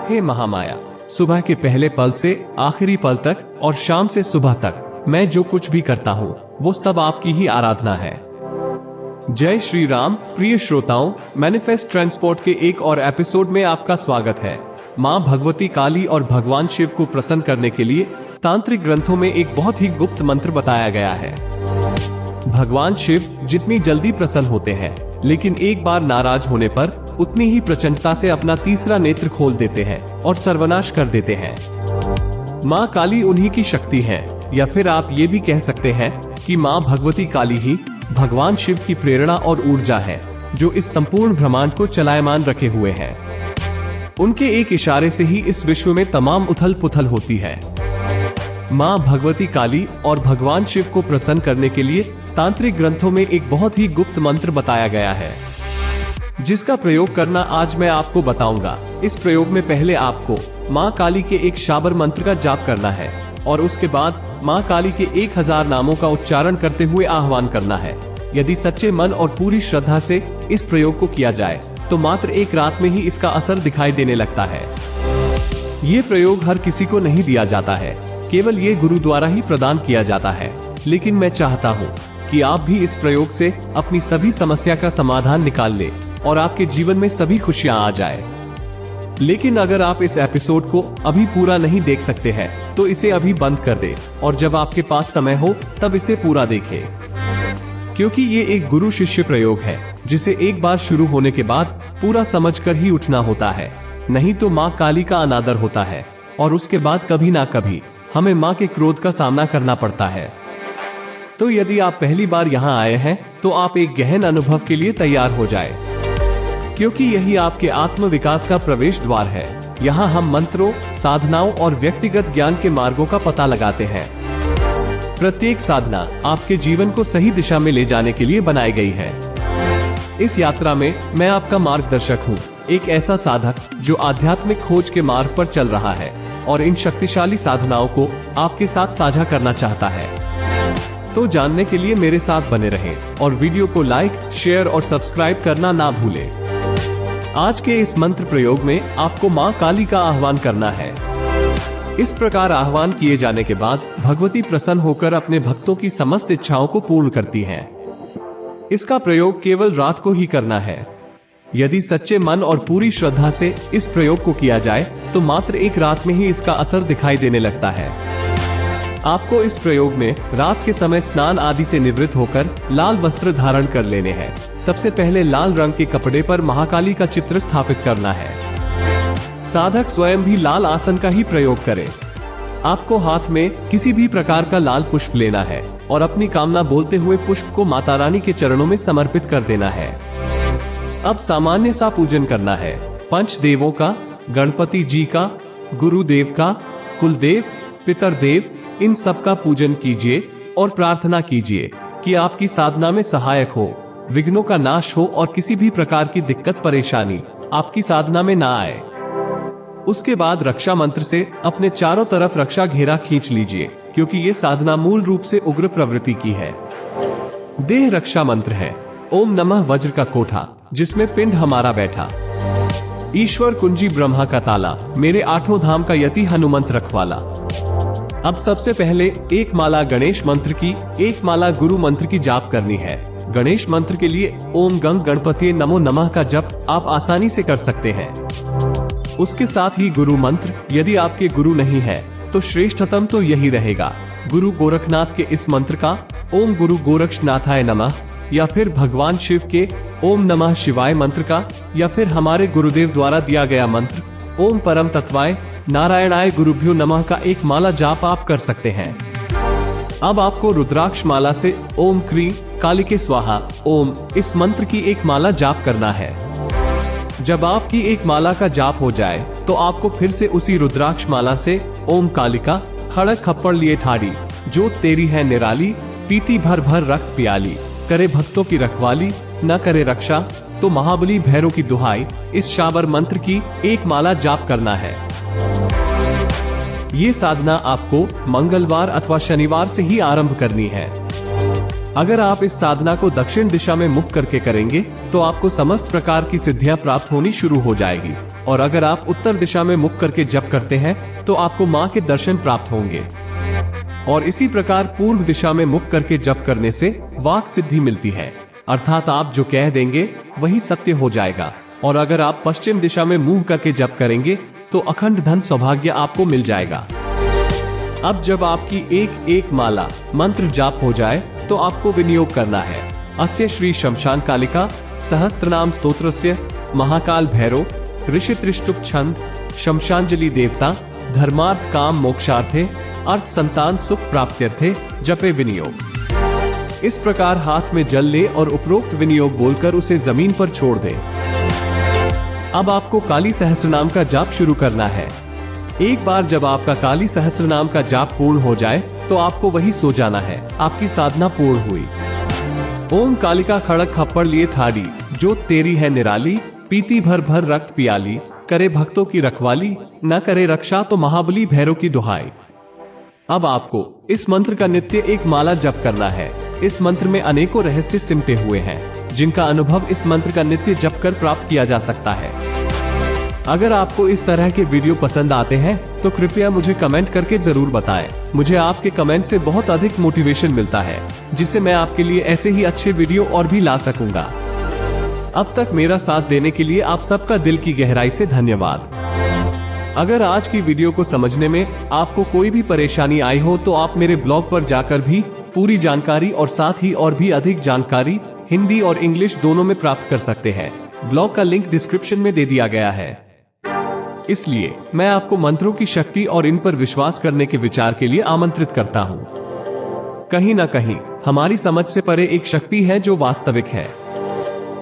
हे महामाया, सुबह के पहले पल से आखिरी पल तक और शाम से सुबह तक मैं जो कुछ भी करता हूँ वो सब आपकी ही आराधना है। जय श्री राम। प्रिय श्रोताओं, मैनिफेस्ट ट्रांसपोर्ट के एक और एपिसोड में आपका स्वागत है। माँ भगवती काली और भगवान शिव को प्रसन्न करने के लिए तांत्रिक ग्रंथों में एक बहुत ही गुप्त मंत्र बताया गया है। भगवान शिव जितनी जल्दी प्रसन्न होते हैं, लेकिन एक बार नाराज होने पर उतनी ही प्रचंडता से अपना तीसरा नेत्र खोल देते हैं और सर्वनाश कर देते हैं। माँ काली उन्हीं की शक्ति है, या फिर आप ये भी कह सकते हैं कि माँ भगवती काली ही भगवान शिव की प्रेरणा और ऊर्जा है, जो इस संपूर्ण ब्रह्मांड को चलायमान रखे हुए हैं। उनके एक इशारे से ही इस विश्व में तमाम उथल पुथल होती है। माँ भगवती काली और भगवान शिव को प्रसन्न करने के लिए तांत्रिक ग्रंथों में एक बहुत ही गुप्त मंत्र बताया गया है, जिसका प्रयोग करना आज मैं आपको बताऊंगा। इस प्रयोग में पहले आपको माँ काली के एक शाबर मंत्र का जाप करना है और उसके बाद माँ काली के 1000 नामों का उच्चारण करते हुए आह्वान करना है। यदि सच्चे मन और पूरी श्रद्धा से इस प्रयोग को किया जाए तो मात्र एक रात में ही इसका असर दिखाई देने लगता है। ये प्रयोग हर किसी को नहीं दिया जाता है, केवल ये गुरु द्वारा ही प्रदान किया जाता है। लेकिन मैं चाहता हूँ कि आप भी इस प्रयोग से अपनी सभी समस्या का समाधान निकाल ले और आपके जीवन में सभी खुशियां आ जाए। लेकिन अगर आप इस एपिसोड को अभी पूरा नहीं देख सकते हैं तो इसे अभी बंद कर दे और जब आपके पास समय हो तब इसे पूरा देखें, क्योंकि ये एक गुरु शिष्य प्रयोग है जिसे एक बार शुरू होने के बाद पूरा समझकर ही उठना होता है, नहीं तो माँ काली का अनादर होता है और उसके बाद कभी ना कभी हमें माँ के क्रोध का सामना करना पड़ता है। तो यदि आप पहली बार यहाँ आए हैं तो आप एक गहन अनुभव के लिए तैयार हो जाए, क्योंकि यही आपके आत्म विकास का प्रवेश द्वार है। यहाँ हम मंत्रों, साधनाओं और व्यक्तिगत ज्ञान के मार्गों का पता लगाते हैं। प्रत्येक साधना आपके जीवन को सही दिशा में ले जाने के लिए बनाई गई है। इस यात्रा में मैं आपका मार्गदर्शक हूँ, एक ऐसा साधक जो आध्यात्मिक खोज के मार्ग पर चल रहा है और इन शक्तिशाली साधनाओं को आपके साथ साझा करना चाहता है। तो जानने के लिए मेरे साथ बने रहें और वीडियो को लाइक, शेयर और सब्सक्राइब करना ना भूलें। आज के इस मंत्र प्रयोग में आपको माँ काली का आह्वान करना है। इस प्रकार आह्वान किए जाने के बाद भगवती प्रसन्न होकर अपने भक्तों की समस्त इच्छाओं को पूर्ण करती हैं। इसका प्रयोग केवल रात को ही करना है। यदि सच्चे मन और पूरी श्रद्धा से इस प्रयोग को किया जाए तो मात्र एक रात में ही इसका असर दिखाई देने लगता है। आपको इस प्रयोग में रात के समय स्नान आदि से निवृत्त होकर लाल वस्त्र धारण कर लेने हैं। सबसे पहले लाल रंग के कपड़े पर महाकाली का चित्र स्थापित करना है। साधक स्वयं भी लाल आसन का ही प्रयोग करे। आपको हाथ में किसी भी प्रकार का लाल पुष्प लेना है और अपनी कामना बोलते हुए पुष्प को माता रानी के चरणों में समर्पित कर देना है। अब सामान्य सा पूजन करना है। पंचदेवों का, गणपति जी का, गुरुदेव का, कुलदेव, पितरदेव, इन सब का पूजन कीजिए और प्रार्थना कीजिए कि आपकी साधना में सहायक हो, विघ्नों का नाश हो और किसी भी प्रकार की दिक्कत परेशानी आपकी साधना में ना आए। उसके बाद रक्षा मंत्र से अपने चारों तरफ रक्षा घेरा खींच लीजिए, क्योंकि ये साधना मूल रूप से उग्र प्रवृत्ति की है। देह रक्षा मंत्र है ओम नमः वज्र का कोठा, जिसमें पिंड हमारा बैठा। ईश्वर कुंजी ब्रह्मा का ताला, मेरे 8 धाम का यति हनुमंत रखवाला। अब सबसे पहले एक माला गणेश मंत्र की, एक माला गुरु मंत्र की जाप करनी है। गणेश मंत्र के लिए ओम गंग गणपति नमो नमः का जप आप आसानी से कर सकते हैं। उसके साथ ही गुरु मंत्र, यदि आपके गुरु नहीं है तो श्रेष्ठतम तो यही रहेगा गुरु गोरखनाथ के इस मंत्र का ओम गुरु गोरक्षनाथाय नमः, या फिर भगवान शिव के ओम नमः शिवाय मंत्र का, या फिर हमारे गुरुदेव द्वारा दिया गया मंत्र ओम परम तत्वाय नारायणाय गुरुभ्यो नमः का एक माला जाप आप कर सकते हैं। अब आपको रुद्राक्ष माला से ओम क्रीं कालिके स्वाहा ओम इस मंत्र की एक माला जाप करना है। जब आपकी एक माला का जाप हो जाए तो आपको फिर से उसी रुद्राक्ष माला से ओम कालिका खड़क खप्पड़ लिए ठाड़ी, जो तेरी है निराली, पीती भर भर रक्त पियाली, करे भक्तों की रखवाली, न करे रक्षा तो महाबली भैरव की दुहाई, इस शाबर मंत्र की एक माला जाप करना है। ये साधना आपको मंगलवार अथवा शनिवार से ही आरंभ करनी है। अगर आप इस साधना को दक्षिण दिशा में मुख करके करेंगे तो आपको समस्त प्रकार की सिद्धियां प्राप्त होनी शुरू हो जाएगी। और अगर आप उत्तर दिशा में मुख करके जप करते हैं तो आपको माँ के दर्शन प्राप्त होंगे। और इसी प्रकार पूर्व दिशा में मुख करके जप करने से वाक सिद्धि मिलती है, अर्थात आप जो कह देंगे वही सत्य हो जाएगा। और अगर आप पश्चिम दिशा में मुंह करके जप करेंगे तो अखंड धन सौभाग्य आपको मिल जाएगा। अब जब आपकी एक एक माला मंत्र जाप हो जाए तो आपको विनियोग करना है। अस्य श्री शमशान कालिका सहस्त्रनाम स्तोत्रस्य महाकाल भैरव ऋषि त्रिष्टुप छंद शमशांजलि देवता धर्मार्थ काम मोक्षार्थे अर्थ संतान सुख प्राप्त्यर्थे जपे विनियोग। इस प्रकार हाथ में जल ले और उपरोक्त विनियोग बोलकर उसे जमीन पर छोड़ दें। अब आपको काली सहस्रनाम का जाप शुरू करना है। एक बार जब आपका काली सहस्रनाम का जाप पूर्ण हो जाए तो आपको वही सो जाना है। आपकी साधना पूर्ण हुई। ओम कालिका खड़क खप्पड़ लिए ठाड़ी जो तेरी है निराली, पीती भर भर रक्त पियाली, करे भक्तों की रखवाली, न करे रक्षा तो महाबली भैरव की दुहाई। अब आपको इस मंत्र का नित्य एक माला जप करना है। इस मंत्र में अनेकों रहस्य सिमटे हुए हैं जिनका अनुभव इस मंत्र का नित्य जप कर प्राप्त किया जा सकता है। अगर आपको इस तरह के वीडियो पसंद आते हैं तो कृपया मुझे कमेंट करके जरूर बताएं। मुझे आपके कमेंट से बहुत अधिक मोटिवेशन मिलता है जिससे मैं आपके लिए ऐसे ही अच्छे वीडियो और भी ला सकूंगा। अब तक मेरा साथ देने के लिए आप सबका दिल की गहराई से धन्यवाद। अगर आज की वीडियो को समझने में आपको कोई भी परेशानी आई हो तो आप मेरे ब्लॉग पर जाकर भी पूरी जानकारी और साथ ही और भी अधिक जानकारी हिंदी और इंग्लिश दोनों में प्राप्त कर सकते हैं। ब्लॉग का लिंक डिस्क्रिप्शन में दे दिया गया है। इसलिए मैं आपको मंत्रों की शक्ति और इन पर विश्वास करने के विचार के लिए आमंत्रित करता हूँ। कहीं न कहीं हमारी समझ से परे एक शक्ति है जो वास्तविक है।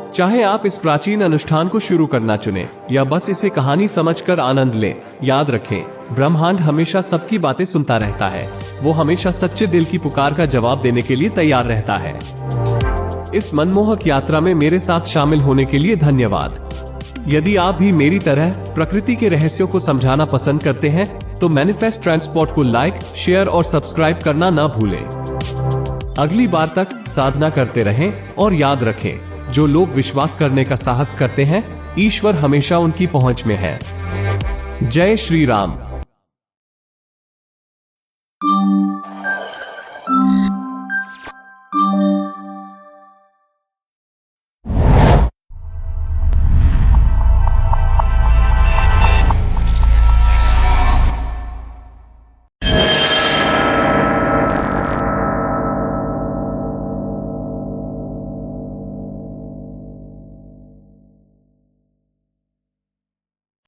चाहे आप इस प्राचीन अनुष्ठान को शुरू करना चुने या बस इसे कहानी समझकर आनंद लें, याद रखें ब्रह्मांड हमेशा सबकी बातें सुनता रहता है। वो हमेशा सच्चे दिल की पुकार का जवाब देने के लिए तैयार रहता है। इस मनमोहक यात्रा में मेरे साथ शामिल होने के लिए धन्यवाद। यदि आप भी मेरी तरह प्रकृति के रहस्यों को समझाना पसंद करते हैं तो मैनिफेस्ट ट्रांसपोर्ट को लाइक, शेयर और सब्सक्राइब करना न भूलें। अगली बार तक साधना करते रहें और याद रखें, जो लोग विश्वास करने का साहस करते हैं ईश्वर हमेशा उनकी पहुंच में है। जय श्री राम।